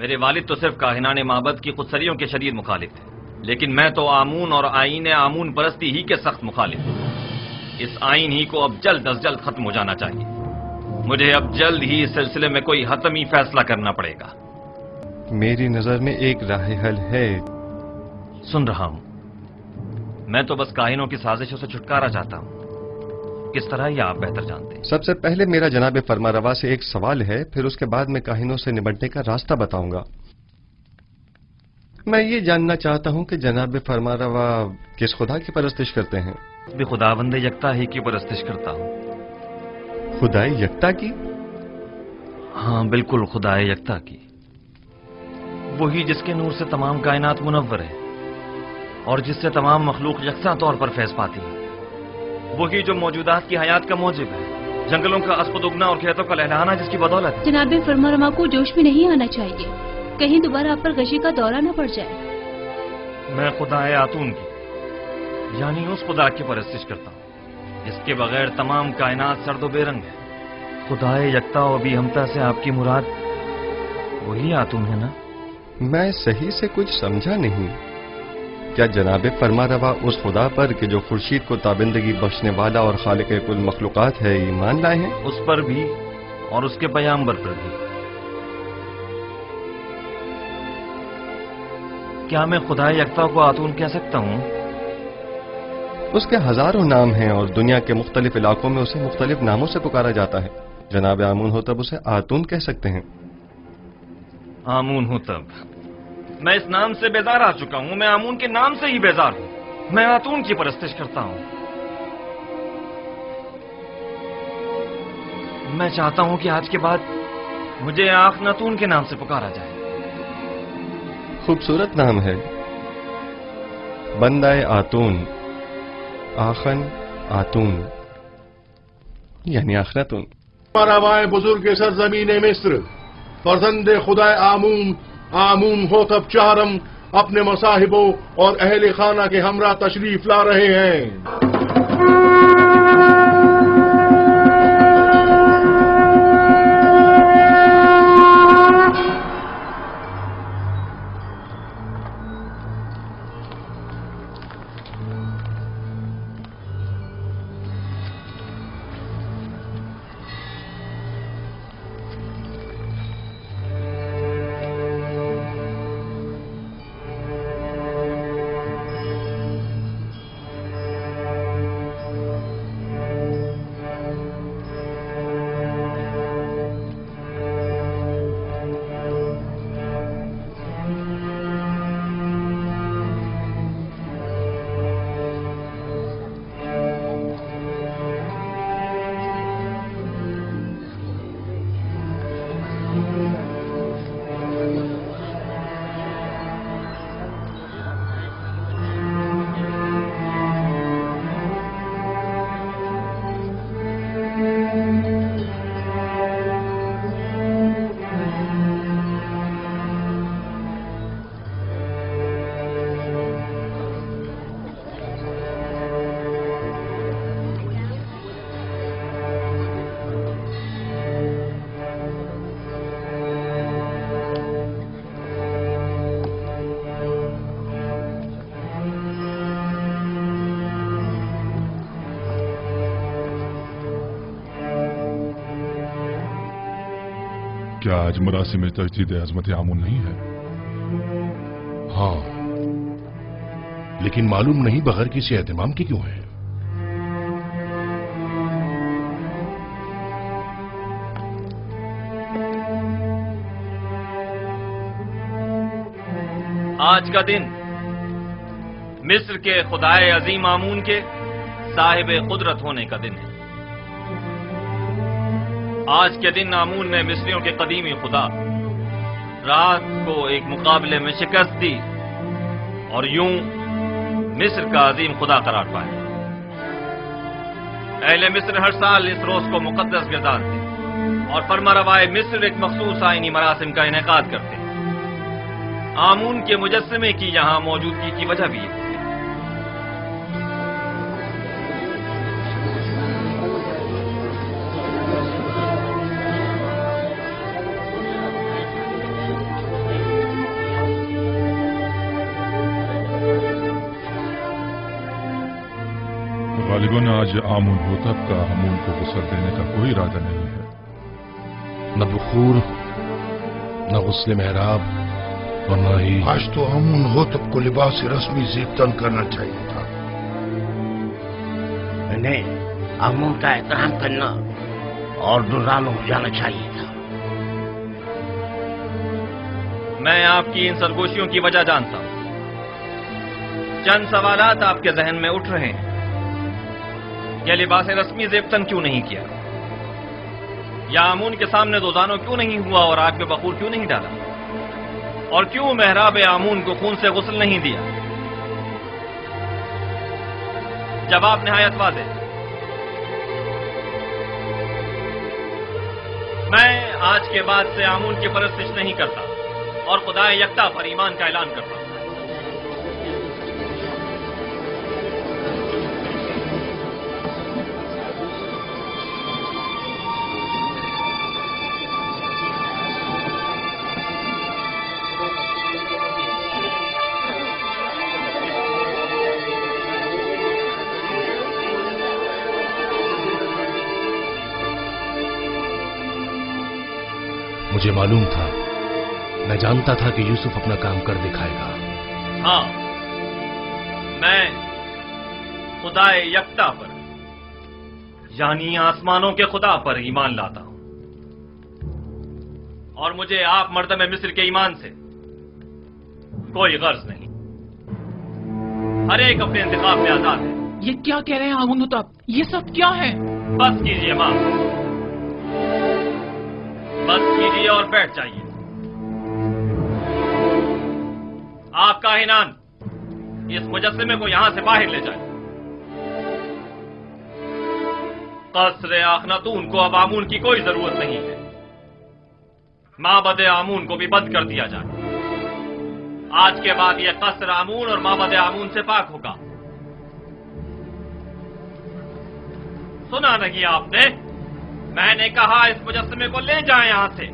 मेरे वालिद तो सिर्फ काहिनाने माबद की खुदसरियों के शदीद मुखालिफ थे, लेकिन मैं तो आमून और आईन आमून परस्ती ही के सख्त मुखालिफ हूं। इस आईन ही को अब जल्द अज जल्द खत्म हो जाना चाहिए। मुझे अब जल्द ही इस सिलसिले में कोई हतमी फैसला करना पड़ेगा। मेरी नजर में एक राह हल है। सुन रहा हूं। मैं तो बस काहिनों की साजिशों से छुटकारा चाहता हूं। किस तरह यह आप बेहतर जानते हैं। सबसे पहले मेरा जनाब फरमारवा से एक सवाल है, फिर उसके बाद मैं काहिनों से निपटने का रास्ता बताऊंगा। मैं ये जानना चाहता हूं कि जनाब फरमारवा किस खुदा की परस्तिश करते हैं। भी खुदावंद यकता ही की परस्तिश करता हूं। खुदाई यकता की? हाँ बिल्कुल, खुदाए यकता की। वही जिसके नूर से तमाम कायनात मुनव्वर है और जिससे तमाम मखलूक यकसा तौर पर फैज पाती है। वही जो मौजूदात की हयात का मौजिब है, जंगलों का अस्पद उगना और खेतों का लहलहाना जिसकी बदौलत है। जनाब फरमानमा को जोश में नहीं आना चाहिए, कहीं दोबारा आप पर गशी का दौरा न पड़ जाए। मैं खुदाए आतून की यानी उस खुदा की परस्तिश करता हूँ जिसके बगैर तमाम कायनात सर्दो बेरंग है। खुदाए यकता और भी हमता से आपकी मुराद वही आतून है ना? मैं सही से कुछ समझा नहीं। क्या जनाब फरमारवा उस खुदा पर कि जो खुर्शीद को ताबिंदगी बख्शने वाला और खालिक कुल मखलूकात है ईमान लाए हैं? उस पर भी और उसके पैगंबर पर भी। क्या मैं खुदा यकता को आतून कह सकता हूं? उसके हजारों नाम हैं और दुनिया के मुख्तलिफ इलाकों में उसे मुख्तलिफ नामों से पुकारा जाता है। जनाब आमून हो तब उसे आतून कह सकते हैं। आमून हो तब? मैं इस नाम से बेजार आ चुका हूं। मैं आमून के नाम से ही बेजार हूं। मैं आतून की परस्तिश करता हूं। मैं चाहता हूं कि आज के बाद मुझे आखनातून के नाम से पुकारा जाए। खूबसूरत नाम है, बंदाए आतून, आखन आतून यानी आखनातून। फरमारवाए बुजुर्ग सरजमीन मिस्र, फर्जंदे खुदा आमून, आमून हो तब चाहरम अपने मसाहिबों और अहले खाना के हमरा तशरीफ ला रहे हैं। क्या आज मरासिम में तजदीद अजमत आमून नहीं है? हाँ, लेकिन मालूम नहीं बगैर किसी एहतमाम के क्यों है। आज का दिन मिस्र के खुदाए अजीम आमून के साहिब कुदरत होने का दिन है। आज के दिन आमून ने मिस्रियों के कदीमी खुदा रात को एक मुकाबले में शिकस्त दी और यूं मिस्र का अजीम खुदा करार पाया। अहले मिस्र हर साल इस रोज को मुकद्दस गिरदारते और फरमारवाए मिस्र एक मखसूस आईनी मरासिम का इनेकाद करते। आमून के मुजस्समे की यहां मौजूदगी की वजह भी है। गालिबन आज आमुन होतब का हमून को गुस्ल देने का कोई इरादा नहीं है। न बुखूर, न गुस्ल मेहराब और न ही आज तो आमुन होतब को लिबास रस्मी ज़ेबतन करना चाहिए था। इन्हें आमुन का एहतराम करना और दुर्रानो हो जाना चाहिए था। मैं आपकी इन सरगोशियों की वजह जानता हूं। चंद सवालात आपके जहन में उठ रहे हैं। यह लिबास रस्मी ज़ेबतन क्यों नहीं किया, या आमून के सामने दोजानो क्यों नहीं हुआ और आग पे बखूर क्यों नहीं डाला, और क्यों मेहराब आमून को खून से गुस्ल नहीं दिया? जवाब निहायत वाज़ेह। मैं आज के बाद से आमून की परस्तिश नहीं करता और खुदाए यकता पर ईमान का ऐलान करता हूं। मुझे मालूम था, मैं जानता था कि यूसुफ अपना काम कर दिखाएगा। हाँ, मैं खुदाए यकता पर यानी आसमानों के खुदा पर ईमान लाता हूं, और मुझे आप मर्दम मिस्र के ईमान से कोई गर्ज नहीं। हर एक अपने इंतखाब में आजाद है। ये क्या कह रहे हैं आमुन होतब? ये सब क्या है? बस कीजिए मां, बस कीजिए और बैठ जाइए। आप काहिनान इस मुजस्सिमे को यहां से बाहर ले जाए। कसरे आखनातून को अब आमून की कोई जरूरत नहीं है। माबद आमून को भी बंद कर दिया जाए। आज के बाद यह कसर आमून और माबद आमून से पाक होगा। सुना नहीं आपने? मैंने कहा इस मुजस्सिमे को ले जाएं यहां से।